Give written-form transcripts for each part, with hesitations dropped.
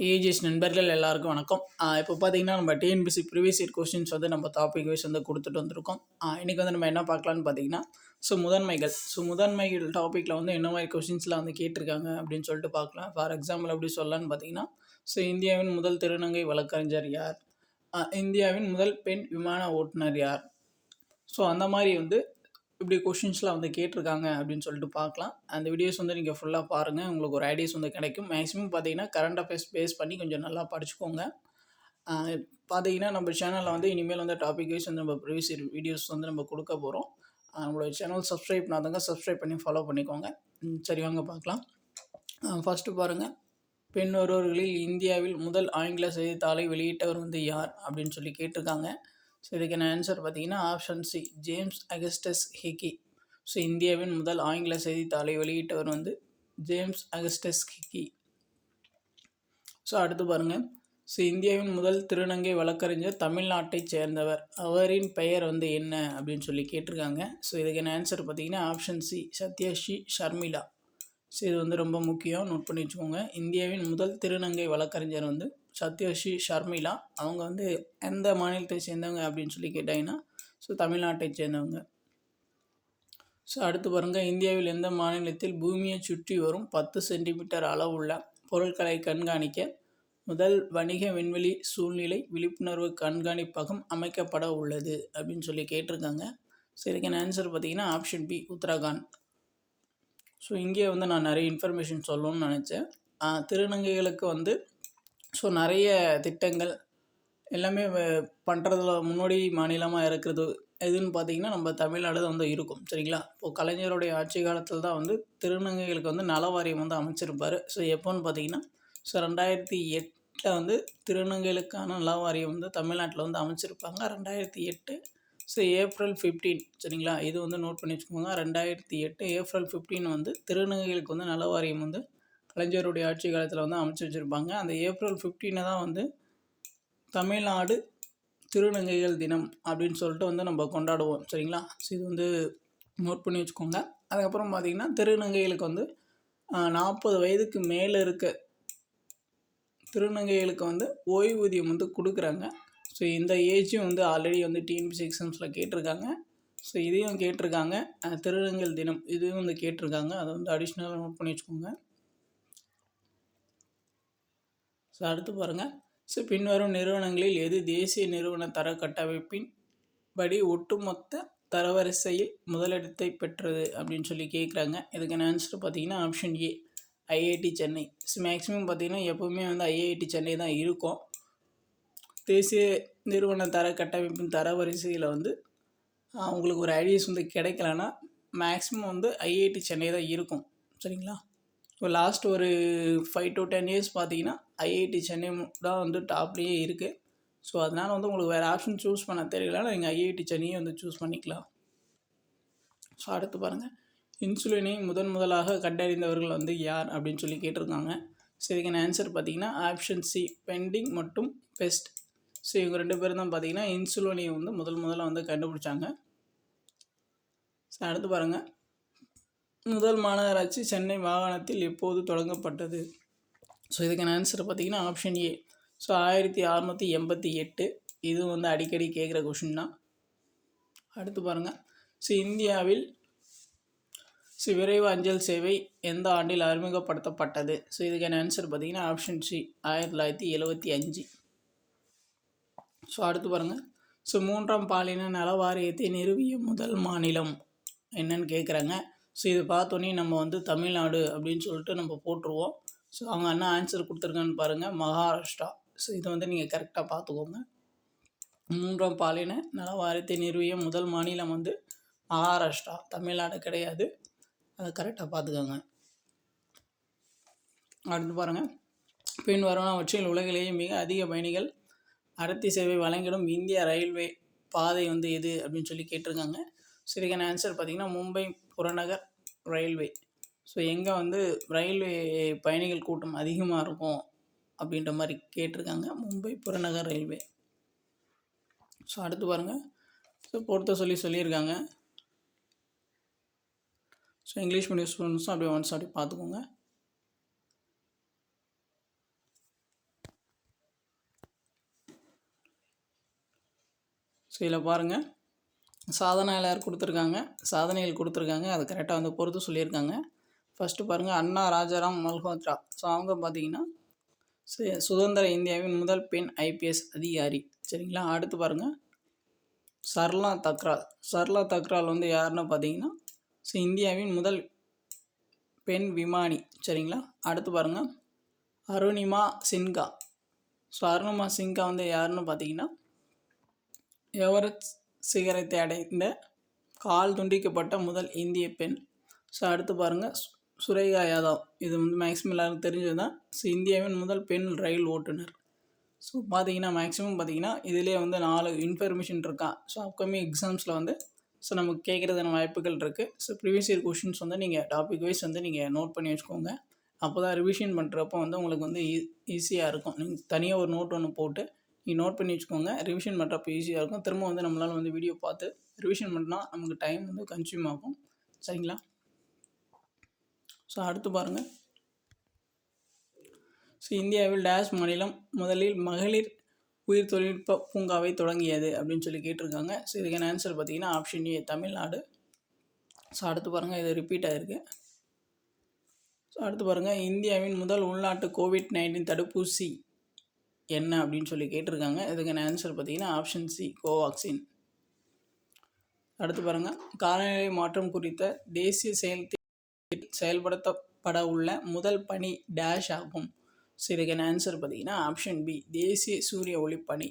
AGS நண்பர்கள் எல்லாருக்கும் வணக்கம். இப்போ பார்த்தீங்கன்னா நம்ம டிஎன்பிஎஸ்சி ப்ரீவியஸ் இயர் கொஸ்டின்ஸ் வந்து நம்ம டாபிக் வைஸ் வந்து கொடுத்துட்டு வந்திருக்கோம். இன்றைக்கி வந்து நம்ம என்ன பார்க்கலான்னு பார்த்தீங்கன்னா முதன்மைகள் டாப்பிக்கில் வந்து என்ன மாதிரி கொஸ்டின்ஸ்லாம் வந்து கேட்டிருக்காங்க அப்படின்னு சொல்லிட்டு பார்க்கலாம். ஃபார் எக்ஸாம்பிள் எப்படி சொல்லலான்னு பார்த்தீங்கன்னா இந்தியாவின் முதல் திருநங்கை வழக்கறிஞர் யார், இந்தியாவின் முதல் பெண் விமான ஓட்டுநர் யார், அந்த மாதிரி வந்து இப்படி கொஷின்ஸ்லாம் வந்து கேட்டிருக்காங்க அப்படின்னு சொல்லிட்டு பார்க்கலாம். அந்த வீடியோஸ் வந்து நீங்கள் ஃபுல்லாக பாருங்கள், உங்களுக்கு ஒரு ஐடியாஸ் வந்து கிடைக்கும். மேக்ஸிமம் பார்த்தீங்கன்னா கரண்ட் அஃபேர்ஸ் பேஸ் பண்ணி கொஞ்சம் நல்லா படிச்சுக்கோங்க. பார்த்தீங்கன்னா நம்ம சேனலில் வந்து இனிமேல் வந்து டாபிக் வைஸ் வந்து நம்ம ப்ரீவியஸ் வீடியோஸ் வந்து நம்ம கொடுக்க போகிறோம். உங்களோட சேனல் சப்ஸ்கிரைப் பண்ணாதவங்க சப்ஸ்கிரைப் பண்ணி ஃபாலோ பண்ணிக்கோங்க. சரி வாங்க பார்க்கலாம். ஃபஸ்ட்டு பாருங்கள், பெண் ஒருவர்களில் இந்தியாவில் முதல் ஆங்கில செய்தித்தாளை வெளியிட்டவர் வந்து யார் அப்படின்னு சொல்லி கேட்டிருக்காங்க. இதுக்கான ஆன்சர் பார்த்தீங்கன்னா ஆப்ஷன் சி, ஜேம்ஸ் அகஸ்டஸ் ஹிக்கி. இந்தியாவின் முதல் ஆங்கில செய்தித்தாளை வெளியிட்டவர் வந்து ஜேம்ஸ் அகஸ்டஸ் ஹிக்கி. அடுத்து பாருங்கள், இந்தியாவின் முதல் திருநங்கை வழக்கறிஞர் தமிழ்நாட்டை சேர்ந்தவர், அவரின் பெயர் வந்து என்ன அப்படின்னு சொல்லி கேட்டிருக்காங்க. இதுக்கான ஆன்சர் பார்த்தீங்கன்னா ஆப்ஷன் சி, சத்யஸ்ரீ ஷர்மிளா. இது வந்து ரொம்ப முக்கியம், நோட் பண்ணி வச்சுக்கோங்க. இந்தியாவின் முதல் திருநங்கை வழக்கறிஞர் வந்து சத்யஸ்ரீ ஷர்மிளா. அவங்க வந்து எந்த மாநிலத்தை சேர்ந்தவங்க அப்படின்னு சொல்லி கேட்டாங்கன்னா தமிழ்நாட்டை சேர்ந்தவங்க. அடுத்து பாருங்கள், இந்தியாவில் எந்த மாநிலத்தில் பூமியை சுற்றி வரும் 10 சென்டிமீட்டர் அளவுள்ள பொருட்களை கண்காணிக்க முதல் வணிக விண்வெளி சூழ்நிலை விழிப்புணர்வு கண்காணிப்பகம் அமைக்கப்பட உள்ளது அப்படின்னு சொல்லி கேட்டிருக்காங்க. இதுக்கான ஆன்சர் பார்த்தீங்கன்னா ஆப்ஷன் பி, உத்தரகாண்ட். இங்கே வந்து நான் நிறைய இன்ஃபர்மேஷன் சொல்லணும்னு நினச்சேன். திருநங்கைகளுக்கு வந்து நிறைய திட்டங்கள் எல்லாமே பண்ணுறதுல முன்னோடி மாநிலமாக இருக்கிறது எதுன்னு பார்த்தீங்கன்னா நம்ம தமிழ்நாடு தான் வந்து இருக்கும். சரிங்களா? இப்போது கலைஞருடைய ஆட்சி காலத்தில் தான் வந்து திருநங்கைகளுக்கு வந்து நல வாரியம் வந்து அமைச்சிருப்பார். எப்போன்னு பார்த்தீங்கன்னா 2008 வந்து திருநங்கைகளுக்கான நல வாரியம் வந்து தமிழ்நாட்டில் வந்து அமைச்சிருப்பாங்க. 2008 ஏப்ரல் 15. சரிங்களா? இது வந்து நோட் பண்ணி வச்சுக்கோங்க. 2008 ஏப்ரல் 15 வந்து திருநங்கைகளுக்கு வந்து நல வாரியம் வந்து கலைஞருடைய ஆட்சி காலத்தில் வந்து அமைச்சு வச்சுருப்பாங்க. அந்த ஏப்ரல் 15 தான் வந்து தமிழ்நாடு திருநங்கைகள் தினம் அப்படின்னு சொல்லிட்டு வந்து நம்ம கொண்டாடுவோம். சரிங்களா? இது வந்து நோட் பண்ணி வச்சுக்கோங்க. அதுக்கப்புறம் பார்த்திங்கன்னா திருநங்கைகளுக்கு வந்து 40 வயதுக்கு மேலே இருக்க திருநங்கைகளுக்கு வந்து ஓய்வூதியம் வந்து கொடுக்குறாங்க. இந்த ஏஜும் வந்து ஆல்ரெடி வந்து டிஎன்பிஎஸ்சி எக்ஸாம்ஸில் கேட்டிருக்காங்க. இதையும் கேட்டிருக்காங்க. திருநங்கைகள் தினம் இதையும் வந்து கேட்டிருக்காங்க. அதை வந்து அடிஷ்னலாக நோட் பண்ணி வச்சுக்கோங்க. அடுத்து பாருங்கள், பின்வரும் நிறுவனங்களில் எது தேசிய நிறுவன தர கட்டமைப்பின் படி ஒட்டுமொத்த தரவரிசையில் முதலிடத்தை பெற்றது அப்படின்னு சொல்லி கேட்குறாங்க. இதுக்கான ஆன்சர் பார்த்தீங்கன்னா option A, IIT Chennai. Maximum பார்த்திங்கன்னா எப்போவுமே வந்து ஐஐடி சென்னை தான் இருக்கும். தேசிய நிறுவன தர கட்டமைப்பின் தரவரிசையில் வந்து உங்களுக்கு ஒரு ஐடியாஸ் வந்து கிடைக்கலன்னா மேக்ஸிமம் வந்து ஐஐடி சென்னை தான் இருக்கும். சரிங்களா? இப்போ லாஸ்ட் ஒரு 5 to 10 இயர்ஸ் பார்த்தீங்கன்னா ஐஐடி சென்னை தான் வந்து டாப்லேயே இருக்குது. அதனால் வந்து உங்களுக்கு வேறு ஆப்ஷன் சூஸ் பண்ண தெரியலன்னா நீங்கள் ஐஐடி சென்னையை வந்து சூஸ் பண்ணிக்கலாம். அடுத்து பாருங்கள், இன்சுலினை முதலாக கண்டறிந்தவர்கள் வந்து யார் அப்படின்னு சொல்லி கேட்டிருக்காங்க. இதுக்கான ஆன்சர் பார்த்தீங்கன்னா ஆப்ஷன் சி, பெண்டிங் மற்றும் பெஸ்ட். இவங்க 2 பேரும் தான் பார்த்தீங்கன்னா இன்சுலினை வந்து முதல்ல வந்து கண்டுபிடிச்சாங்க. அடுத்து பாருங்கள், முதல் மாநகராட்சி சென்னை மாகாணத்தில் எப்போது தொடங்கப்பட்டது? இதுக்கான ஆன்சர் பார்த்தீங்கன்னா ஆப்ஷன் ஏ, 1688. இது வந்து அடிக்கடி கேட்குற கொஷின் தான். அடுத்து பாருங்கள், இந்தியாவில் விரைவு அஞ்சல் சேவை எந்த ஆண்டில் அறிமுகப்படுத்தப்பட்டது? இதுக்கான ஆன்சர் பார்த்தீங்கன்னா ஆப்ஷன் சி, 1975. அடுத்து பாருங்கள், மூன்றாம் பாலின நல வாரியத்தை நிறுவிய முதல் மாநிலம் என்னன்னு கேட்குறாங்க. இது பார்த்தோன்னே நம்ம வந்து தமிழ்நாடு அப்படின்னு சொல்லிட்டு நம்ம போட்டுருவோம். அவங்க என்ன ஆன்சர் கொடுத்துருக்கான்னு பாருங்கள், மகாராஷ்டிரா. இதை வந்து நீங்கள் கரெக்டாக பார்த்துக்கோங்க. மூன்றாம் பாலின நல வாரியத்தை நிறுவிய முதல் மாநிலம் வந்து மகாராஷ்டிரா, தமிழ்நாடு கிடையாது. அதை கரெக்டாக பார்த்துக்கோங்க. அடுத்து பாருங்கள், பின்வருவனவற்றில் உலகிலேயே மிக அதிக பயணிகள் அடர்த்தி சேவை வழங்கிடும் இந்திய ரயில்வே பாதை வந்து எது அப்படின்னு சொல்லி கேட்டிருக்காங்க. இதுக்கான ஆன்சர் பார்த்திங்கன்னா மும்பை புறநகர் ரயில்வே. எங்கே வந்து ரயில்வே பயணிகள் கூட்டம் அதிகமாக இருக்கும் அப்படின்ற மாதிரி கேட்டிருக்காங்க, மும்பை புறநகர் ரயில்வே. அடுத்து பாருங்கள், பொறுத்த சொல்லியிருக்காங்க. இங்கிலீஷ் மீடியம் ஸ்டூடெண்ட்ஸும் அப்படியே ஒன்ஸ் அப்படி பார்த்துக்கோங்க. ஸோ இதில் பாருங்கள் சாதனையாளர் கொடுத்துருக்காங்க, சாதனைகள் கொடுத்துருக்காங்க, அது கரெக்டாக வந்து பொறுத்து சொல்லியிருக்காங்க. ஃபஸ்ட்டு பாருங்கள் அண்ணா ராஜாராம் மல்ஹோத்ரா. ஸோ அவங்க பார்த்தீங்கன்னா சுதந்திர இந்தியாவின் முதல் பெண் ஐபிஎஸ் அதிகாரி. சரிங்களா. அடுத்து பாருங்கள் சர்லா தக்ரால். சர்லா தக்ரால் வந்து யாருன்னு பார்த்தீங்கன்னா இந்தியாவின் முதல் பெண் விமானி. சரிங்களா. அடுத்து பாருங்கள் அருணிமா சின்ஹா. ஸோ அருணிமா சின்ஹா வந்து யாருன்னு பார்த்தீங்கன்னா எவரெஸ்ட் சிகரத்தை அடைந்த கால் துண்டிக்கப்பட்ட முதல் இந்திய பெண். ஸோ அடுத்து பாருங்கள் சுரேகா யாதவ். இது வந்து மேக்ஸிமம் எல்லாருக்கும் தெரிஞ்சது தான். ஸோ இந்தியாவின் முதல் பெண் ரயில் ஓட்டுநர். ஸோ பார்த்தீங்கன்னா மேக்ஸிமம் பார்த்தீங்கன்னா இதிலே வந்து 4 இன்ஃபர்மேஷன் இருக்கா. ஸோ அப்கமிங் எக்ஸாம்ஸில் வந்து நமக்கு கேட்குறதான வாய்ப்புகள் இருக்குது. ஸோ ப்ரீவியஸ் இயர் கொஷின்ஸ் வந்து நீங்கள் டாபிக் வைஸ் வந்து நீங்கள் நோட் பண்ணி வச்சுக்கோங்க. அப்போ தான் ரிவிஷன் பண்ணுறப்போ வந்து உங்களுக்கு வந்து ஈஸியாக இருக்கும். நீங்கள் தனியாக ஒரு நோட் ஒன்று போட்டு நீங்கள் நோட் பண்ணி வச்சுக்கோங்க. ரிவிஷன் பண்ணுறப்போ ஈஸியாக இருக்கும். திரும்ப வந்து நம்மளால் வந்து வீடியோ பார்த்து ரிவிஷன் பண்ணால் நமக்கு டைம் வந்து கன்சியூம் ஆகும். சரிங்களா. ஸோ அடுத்து பாருங்கள் இந்தியாவில் டேஷ் மாநிலம் முதலில் மகளிர் உயிர் தொழில்நுட்ப பூங்காவை தொடங்கியது அப்படின்னு சொல்லி கேட்டிருக்காங்க. ஸோ இதுக்கான ஆன்சர் பார்த்தீங்கன்னா ஆப்ஷன் ஏ தமிழ்நாடு. ஸோ அடுத்து பாருங்கள் இது ரிப்பீட் ஆகிருக்கு. ஸோ அடுத்து பாருங்கள் இந்தியாவின் முதல் உள்நாட்டு COVID-19 தடுப்பூசி என்ன அப்படின்னு சொல்லி கேட்டிருக்காங்க. இதுக்கான ஆன்சர் பார்த்தீங்கன்னா ஆப்ஷன் சி கோவாக்சின். அடுத்து பாருங்கள் காலநிலை மாற்றம் குறித்த தேசிய செயல்படுத்தப்பட உள்ள முதல் பணி டேஷ் ஆகும். ஸோ இதுக்கான ஆன்சர் பார்த்தீங்கன்னா ஆப்ஷன் பி தேசிய சூரிய ஒளிப்பணி.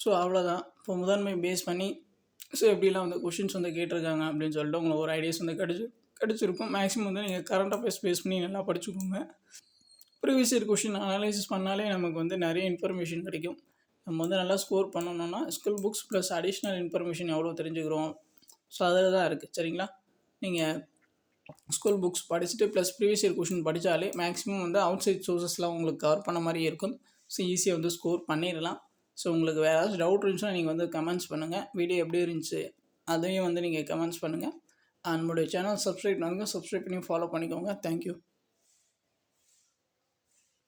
ஸோ அவ்வளோதான். இப்போ முதன்மை பேஸ் பண்ணி எப்படிலாம் வந்து கொஷின்ஸ் வந்து கேட்டிருக்காங்க அப்படின்னு சொல்லிட்டு உங்களுக்கு ஒரு ஐடியாஸ் வந்து கிடச்சிருக்கும். மேக்ஸிமம் வந்து நீங்கள் கரண்ட் அஃபேர்ஸ் பேஸ் பண்ணி நல்லா படிச்சுக்கோங்க. ப்ரீவியஸ் இயர் கொஷின் அனலைசிஸ் பண்ணாலே நமக்கு வந்து நிறைய இன்ஃபர்மேஷன் கிடைக்கும். நம்ம வந்து நல்லா ஸ்கோர் பண்ணணும்னா school books plus additional information எவ்வளோ தெரிஞ்சுக்கிறோம். ஸோ அதில் தான் இருக்குது. சரிங்களா. நீங்கள் ஸ்கூல் புக்ஸ் படிச்சுட்டு ப்ளஸ் ப்ரீவியஸ் இயர் கொஷின் படித்தாலே மேக்ஸிமம் வந்து அவுட் சைட் சோர்ஸஸ்லாம் உங்களுக்கு கவர் பண்ண மாதிரி இருக்கும். ஸோ ஈஸியாக வந்து ஸ்கோர் பண்ணிடலாம். ஸோ உங்களுக்கு வேறு ஏதாச்சும் டவுட் இருந்துச்சுன்னா நீங்கள் வந்து கமெண்ட்ஸ் பண்ணுங்கள். வீடியோ எப்படி இருந்துச்சு அதையும் வந்து நீங்கள் கமெண்ட்ஸ் பண்ணுங்கள். நம்மளுடைய சேனல் சப்ஸ்கிரைப் பண்ணி ஃபாலோ பண்ணிக்கோங்க. தேங்க்யூ.